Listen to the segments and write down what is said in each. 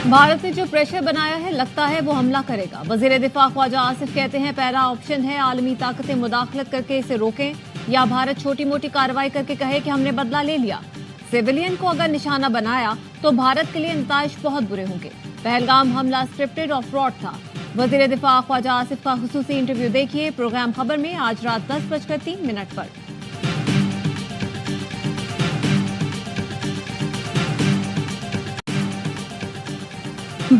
بھارت نے جو پریشر بنایا ہے لگتا ہے وہ حملہ کرے گا۔ وزیر دفاع خواجہ آصف کہتے ہیں پہلا آپشن ہے عالمی طاقتیں مداخلت کر کے اسے روکیں یا بھارت چھوٹی موٹی کارروائی کر کے کہے کہ ہم نے بدلہ لے لیا۔ سویلین کو اگر نشانہ بنایا تو بھارت کے لیے نتائج بہت برے ہوں گے۔ پہلگام حملہ اسکرپٹڈ اور فراڈ تھا۔ وزیر دفاع خواجہ آصف کا خصوصی انٹرویو دیکھیے پروگرام خبر میں آج رات 10:03 پر۔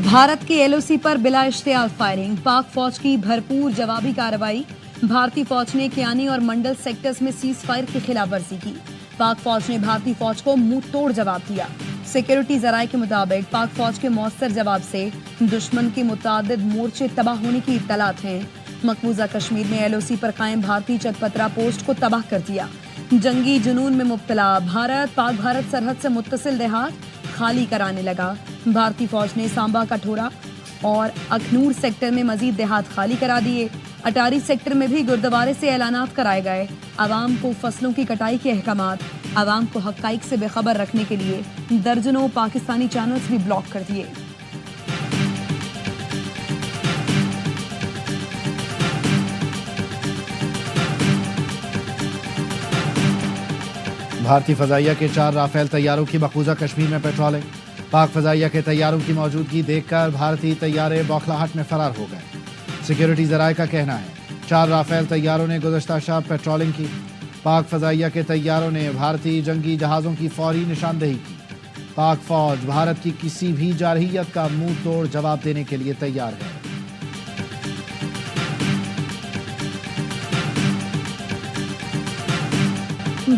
بھارت کے ایل او سی پر بلا اشتعال فائرنگ، پاک فوج کی بھرپور جوابی کارروائی۔ بھارتی فوج نے کیانی اور منڈل سیکٹرز میں سیز فائر کی خلاف ورزی کی۔ پاک فوج نے بھارتی فوج کو منہ توڑ جواب دیا۔ سیکیورٹی ذرائع کے مطابق پاک فوج کے مؤثر جواب سے دشمن کے متعدد مورچے تباہ ہونے کی اطلاعات ہیں۔ مقبوضہ کشمیر میں ایل او سی پر قائم بھارتی چت پترا پوسٹ کو تباہ کر دیا۔ جنگی جنون میں مبتلا بھارت پاک بھارت سرحد سے متصل دیہات خالی کرانے لگا۔ بھارتی فوج نے سامبا کٹھورا اور اکھنور سیکٹر میں مزید دیہات خالی کرا دیے۔ اٹاری سیکٹر میں بھی گردوارے سے اعلانات کرائے گئے۔ عوام کو فصلوں کی کٹائی کے احکامات، عوام کو حقائق سے بے خبر رکھنے کے لیے درجنوں پاکستانی چینلز بھی بلاک کر دیے۔ بھارتی فضائیہ کے 4 رافیل طیاروں کی مقبوضہ کشمیر میں پیٹرولنگ۔ پاک فضائیہ کے طیاروں کی موجودگی دیکھ کر بھارتی طیارے بوکھلاہٹ میں فرار ہو گئے۔ سیکیورٹی ذرائع کا کہنا ہے 4 رافیل طیاروں نے گزشتہ شب پیٹرولنگ کی۔ پاک فضائیہ کے طیاروں نے بھارتی جنگی جہازوں کی فوری نشاندہی کی۔ پاک فوج بھارت کی کسی بھی جارحیت کا منہ توڑ جواب دینے کے لیے تیار ہے۔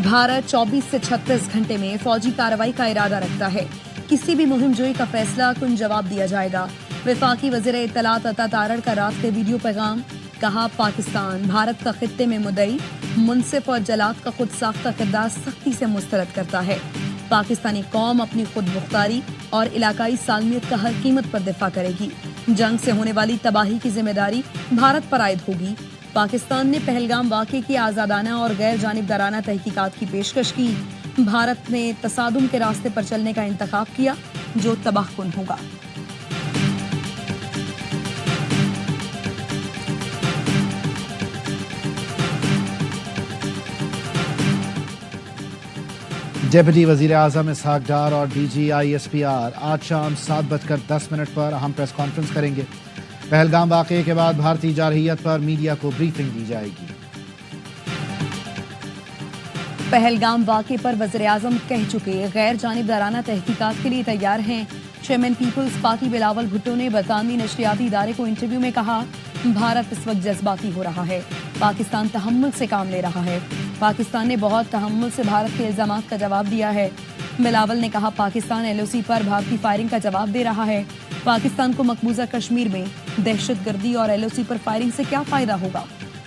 بھارت 24 سے 36 گھنٹے میں فوجی کارروائی کا ارادہ رکھتا ہے۔ کسی بھی مہم جوئی کا فیصلہ کن جواب دیا جائے گا۔ وفاقی وزیر اطلاعات عطا تارڑ کا رات کے ویڈیو پیغام، کہا پاکستان بھارت کا خطے میں مدعی، منصف اور جلاد کا خود ساختہ کردار سختی سے مسترد کرتا ہے۔ پاکستانی قوم اپنی خود مختاری اور علاقائی سالمیت کا ہر قیمت پر دفاع کرے گی۔ جنگ سے ہونے والی تباہی کی ذمہ داری بھارت پر عائد ہوگی۔ پاکستان نے پہلگام واقعے کی آزادانہ اور غیر جانبدارانہ تحقیقات کی پیشکش کی۔ بھارت نے تصادم کے راستے پر چلنے کا انتخاب کیا جو تباہ کن ہوگا۔ ڈپٹی وزیر اعظم اسحاق ڈار اور D G I S P R آج شام 7:10 پر اہم پریس کانفرنس کریں گے۔ پہلگام واقعے کے بعد بھارتی جارحیت پر میڈیا کو بریفنگ دی جائے گی۔ پہلگام واقعے پر وزیر اعظم کہہ چکے غیر جانبدارانہ تحقیقات کے لیے تیار ہیں۔ چیئرمین پیپلز پارٹی بلاول بھٹو نے برطانوی نشریاتی ادارے کو انٹرویو میں کہا بھارت اس وقت جذباتی ہو رہا ہے، پاکستان تحمل سے کام لے رہا ہے۔ پاکستان نے بہت تحمل سے بھارت کے الزامات کا جواب دیا ہے۔ بلاول نے کہا پاکستان ایل او سی پر بھارتی فائرنگ کا جواب دے رہا ہے۔ پاکستان کو مقبوضہ کشمیر میں دہشت گردی اور ایل او سی پر فائرنگ سے کیا فائدہ ہوگا؟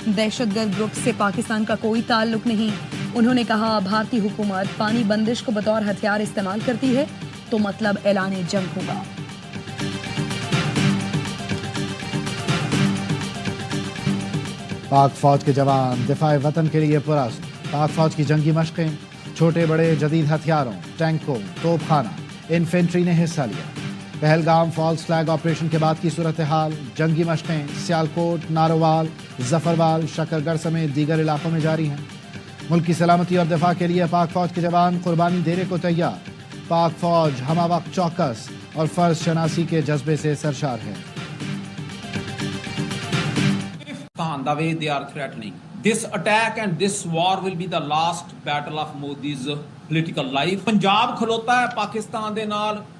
دہشت گرد گروپ سے پاکستان کا کوئی تعلق نہیں۔ انہوں نے کہا بھارتی حکومت پانی بندش کو بطور ہتھیار استعمال کرتی ہے تو مطلب اعلان جنگ ہوگا۔ پاک فوج کے جوان دفاع وطن کے لیے پرعزم۔ پاک فوج کی جنگی مشقیں، چھوٹے بڑے جدید ہتھیاروں، ٹینکوں، توپ خانہ، انفینٹری نے حصہ لیا۔ پہلگام فالس فلیگ آپریشن کے بعد کی صورتحال، جنگی مشقیں سیالکوٹ، نارووال، ظفروال، شکر گڑھ سمیت دیگر علاقوں میں جاری ہیں۔ ملک کی سلامتی اور دفاع کے لیے پاک فوج کے جوان قربانی دینے کو تیار۔ پاک فوج ہمہ وقت چوکس اور فرض شناسی کے جذبے سے سرشار ہے۔ The way they are threatening. This attack and this war will be the last battle of Modi's political life. Punjab khalota hai Pakistan de naal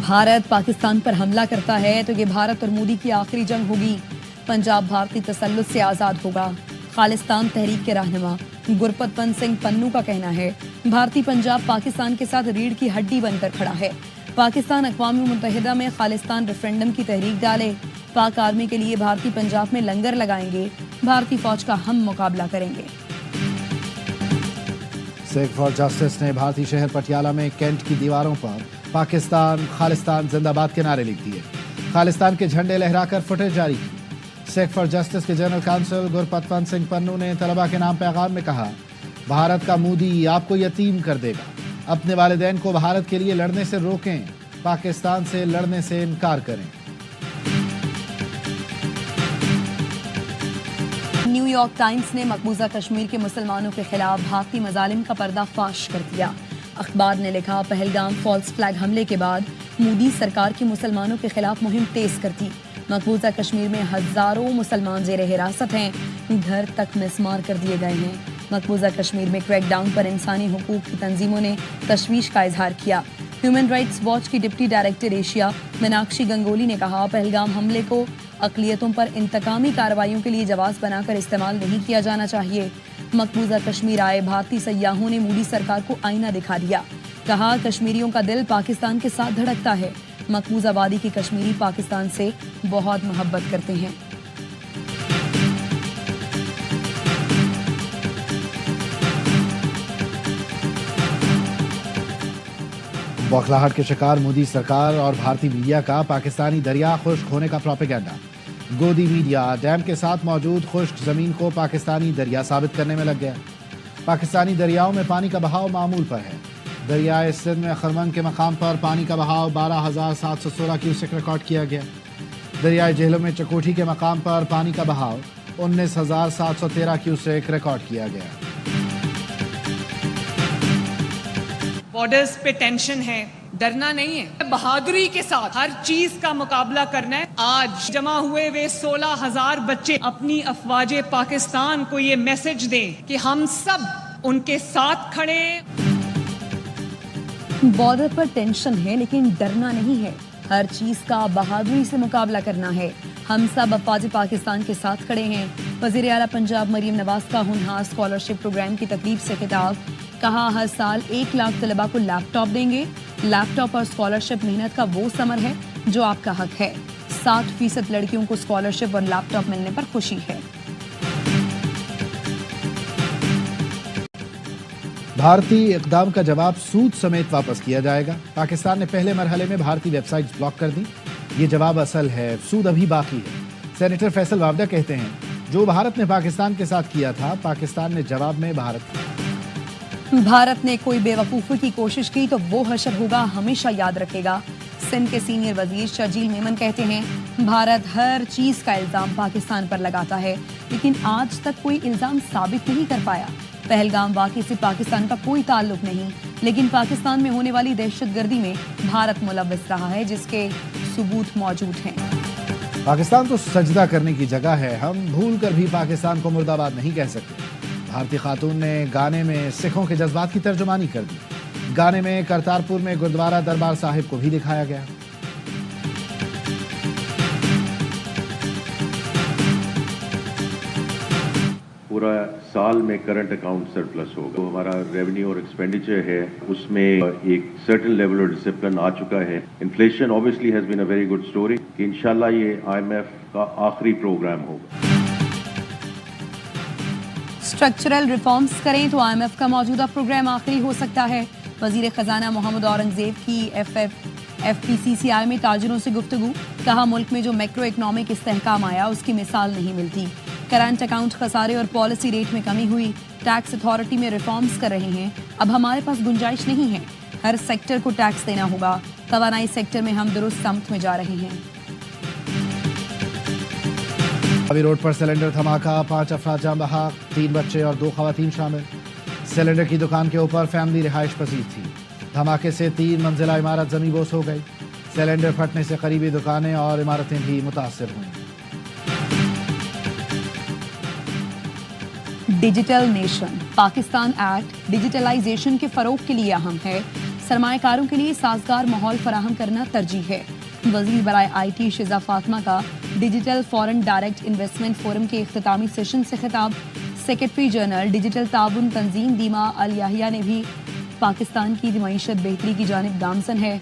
Bharat Pakistan پر حملہ کرتا ہے تو یہ بھارت اور مودی کی آخری جنگ ہوگی۔ پنجاب بھارتی تسلط سے آزاد ہوگا۔ خالستان تحریک کے رہنما گرپت ون سنگھ پنو کا کہنا ہے بھارتی پنجاب پاکستان کے ساتھ ریڑھ کی ہڈی بن کر کھڑا ہے۔ پاکستان اقوام متحدہ میں خالستان ریفرنڈم کی تحریک ڈالے۔ پاک آرمی کے لیے بھارتی پنجاب میں لنگر لگائیں گے، بھارتی فوج کا ہم مقابلہ کریں گے۔ سیک فار جسٹس نے بھارتی شہر پٹیالہ میں کینٹ کی دیواروں پر پاکستان خالستان زندہ باد کے نعرے لکھ دیے۔ خالستان کے جھنڈے لہرا کر فوٹیج جاری کی۔ سیک فار جسٹس کے general council Gurpat one Singh پنو نے طلباء کے نام پیغام میں کہا بھارت کا مودی آپ کو یتیم کر دے گا، اپنے والدین کو بھارت کے لیے لڑنے سے روکیں، پاکستان سے لڑنے سے انکار کریں۔ نیو یارک ٹائمز نے مقبوضہ کشمیر کے مسلمانوں کے خلاف بھارتی مظالم کا پردہ فاش کر دیا۔ اخبار نے لکھا، پہلگام فالس فلیگ حملے کے بعد مودی سرکار کی مسلمانوں کے خلاف مہم تیز کر دی۔ مقبوضہ کشمیر میں ہزاروں مسلمان زیر حراست ہیں، گھر تک مسمار کر دیے گئے ہیں۔ مقبوضہ کشمیر میں کریک ڈاؤن پر انسانی حقوق کی تنظیموں نے تشویش کا اظہار کیا۔ ہیومن رائٹس واچ کی deputy director Asia Meenakshi Ganguly نے کہا، پہلگام حملے کو اقلیتوں پر انتقامی کارروائیوں کے لیے جواز بنا کر استعمال نہیں کیا جانا چاہیے۔ مقبوضہ کشمیر آئے بھارتی سیاحوں نے مودی سرکار کو آئینہ دکھا دیا، کہا کشمیریوں کا دل پاکستان کے ساتھ دھڑکتا ہے، مقبوضہ وادی کی کشمیری پاکستان سے بہت محبت کرتے ہیں۔ بوکھلاہٹ کے شکار مودی سرکار اور بھارتی میڈیا کا پاکستانی دریا خشک ہونے کا پروپیگنڈا۔ گودی میڈیا ڈیم کے ساتھ موجود خشک زمین کو پاکستانی دریا ثابت کرنے میں لگ گیا۔ پاکستانی دریاؤں میں پانی کا بہاؤ معمول پر ہے۔ دریائے سندھ میں خرمن کے مقام پر پانی کا بہاؤ 12,716 کیوسک ریکارڈ کیا گیا۔ دریائے جہلم میں چکوٹھی کے مقام پر پانی کا بہاؤ 19,713 کیوسک ریکارڈ کیا گیا۔ بارڈرز پہ ٹینشن ہے، ڈرنا نہیں ہے، بہادری کے ساتھ ہر چیز کا مقابلہ کرنا ہے۔ آج جمع ہوئے 16,000 بچے اپنی افواج پاکستان کو یہ میسج دیں کہ ہم سب ان کے ساتھ کھڑے ہیں۔ بارڈر پر ٹینشن ہے لیکن ڈرنا نہیں ہے، ہر چیز کا بہادری سے مقابلہ کرنا ہے، ہم سب افواج پاکستان کے ساتھ کھڑے ہیں۔ وزیر اعلیٰ پنجاب مریم نواز کا ہونہار اسکالرشپ پروگرام کی تقریب سے خطاب، کہا ہر سال 1 لاکھ طلباء کو لیپ ٹاپ دیں گے۔ لیپ ٹاپ اور اسکالرشپ محنت کا وہ ثمر ہے جو آپ کا حق ہے۔ 60% لڑکیوں کو اسکالرشپ اور لیپ ٹاپ ملنے پر خوشی ہے۔ بھارتی اقدام کا جواب سود سمیت واپس کیا جائے گا۔ پاکستان نے پہلے مرحلے میں بھارتی ویب سائٹس بلاک کر دی، یہ جواب اصل ہے، سود ابھی باقی ہے۔ سینیٹر فیصل وابڈہ کہتے ہیں، جو بھارت نے پاکستان کے ساتھ کیا تھا، پاکستان نے جواب میں بھارت نے کوئی بے وقوفی کی کوشش کی تو وہ حشر ہوگا، ہمیشہ یاد رکھے گا۔ سندھ کے سینئر وزیر شرجیل میمن کہتے ہیں، بھارت ہر چیز کا الزام پاکستان پر لگاتا ہے لیکن آج تک کوئی الزام ثابت نہیں کر پایا۔ پہلگام واقعے سے پاکستان کا کوئی تعلق نہیں، لیکن پاکستان میں ہونے والی دہشت گردی میں بھارت ملوث رہا ہے، جس کے ثبوت موجود ہیں۔ پاکستان تو سجدہ کرنے کی جگہ ہے، ہم بھول کر بھی پاکستان کو مرد آباد نہیں کہہ سکتے۔ بھارتی خاتون نے گانے میں سکھوں کے جذبات کی ترجمانی کر دی۔ گانے میں کرتارپور میں گردوارہ دربار صاحب کو بھی دکھایا گیا۔ پورا سال میں کرنٹ اکاؤنٹ سرپلس ہوگا، ہمارا ریونیو اور ایکسپینڈیچر ہے، اس میں ایک سرٹن لیول آف ڈسپلن آ چکا ہے۔ Inflation obviously has been a very good story کہ انشاءاللہ یہ IMF کا آخری پروگرام ہوگا۔ اسٹرکچرل ریفارمز کریں تو IMF کا موجودہ پروگرام آخری ہو سکتا ہے۔ وزیر خزانہ محمد اورنگزیب کی FPCCI میں تاجروں سے گفتگو، کہا ملک میں جو میکرو اکنامک استحکام آیا اس کی مثال نہیں ملتی۔ کرنٹ اکاؤنٹ خسارے اور پالیسی ریٹ میں کمی ہوئی، ٹیکس اتھارٹی میں ریفارمز کر رہے ہیں، اب ہمارے پاس گنجائش نہیں ہے، ہر سیکٹر کو ٹیکس دینا ہوگا، توانائی سیکٹر میں ہم درست سمت میں جا رہے ہیں۔ ابھی روڈ پر سلنڈر دھماکہ، 5 افراد جاں بحق، 3 بچے اور 2 خواتین شامل۔ سلنڈر کی دکان کے اوپر فیملی رہائش پذیر تھی، دھماکے سے 3 منزلہ عمارت زمین بوس ہو گئی۔ سلنڈر پھٹنے سے قریبی دکانیں اور عمارتیں بھی متاثر ہوئیں۔ Digital nation Pakistan act digitalisation کے فروغ کے لیے اہم ہے، سرمایہ کاروں کے لیے سازگار ماحول فراہم کرنا ترجیح ہے۔ وزیر برائے IT شیزہ فاطمہ کا digital foreign direct investment forum کے اختتامی سیشن سے خطاب۔ سیکرٹری جنرل ڈیجیٹل تعاون تنظیم دیما الیاحیہ نے بھی پاکستان کی معیشت بہتری کی جانب گامزن ہے،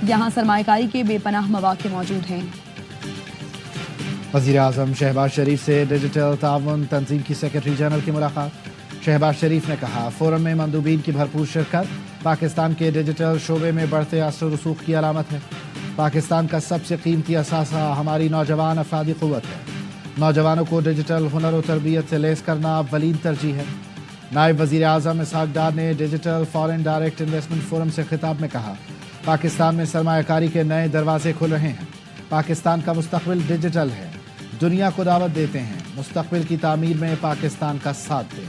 یہاں سرمایہ کاری کے بے پناہ مواقع موجود ہیں۔ وزیر اعظم شہباز شریف سے ڈیجیٹل تعاون تنظیم کی سیکرٹری جنرل کی ملاقات۔ شہباز شریف نے کہا، فورم میں مندوبین کی بھرپور شرکت پاکستان کے ڈیجیٹل شعبے میں بڑھتے اثر و رسوخ کی علامت ہے۔ پاکستان کا سب سے قیمتی اثاثہ ہماری نوجوان افرادی قوت ہے، نوجوانوں کو ڈیجیٹل ہنر و تربیت سے لیس کرنا اولین ترجیح ہے۔ نائب وزیر اعظم اسحاق ڈار نے digital foreign direct investment forum سے خطاب میں کہا پاکستان میں سرمایہ کاری کے نئے دروازے کھل رہے ہیں، پاکستان کا مستقبل ڈیجیٹل ہے، دنیا کو دعوت دیتے ہیں مستقبل کی تعمیر میں پاکستان کا ساتھ دیں۔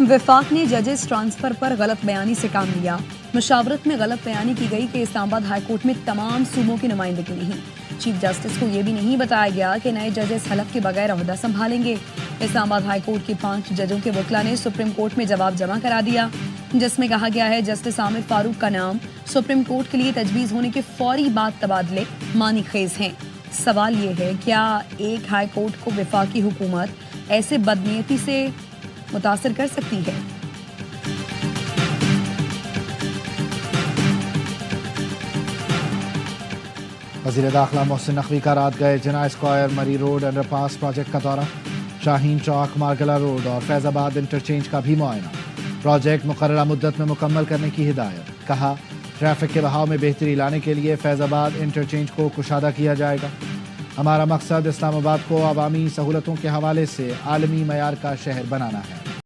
وفاق نے ججز ٹرانسفر پر غلط بیانی سے کام لیا۔ مشاورت میں غلط بیانی کی گئی کہ اسلام آباد ہائی کورٹ میں تمام صوبوں کی نمائندگی نہیں۔ چیف جسٹس کو یہ بھی نہیں بتایا گیا کہ نئے ججز حلف کے بغیر عہدہ سنبھالیں گے۔ اسلام آباد ہائی کورٹ کے 5 ججوں کے وکلا نے سپریم کورٹ میں جواب جمع کرا دیا، جس میں کہا گیا ہے جسٹس عامر فاروق کا نام سپریم کورٹ کے لیے تجویز ہونے کے فوری بعد تبادلے معنی خیز ہیں۔ سوال یہ ہے کیا ایک ہائی کورٹ کو وفاقی حکومت ایسے بدنیتی سے متاثر کر سکتی ہے؟ وزیر داخلہ محسن نقوی کا رات گئے جناح اسکوائر مری روڈ انڈر پاس پروجیکٹ کا دورہ، شاہین چوک مارگلہ روڈ اور فیض آباد انٹرچینج کا بھی معائنہ، پروجیکٹ مقررہ مدت میں مکمل کرنے کی ہدایت، کہا ٹریفک کے بہاؤ میں بہتری لانے کے لیے فیض آباد انٹرچینج کو کشادہ کیا جائے گا، ہمارا مقصد اسلام آباد کو عوامی سہولتوں کے حوالے سے عالمی معیار کا شہر بنانا ہے۔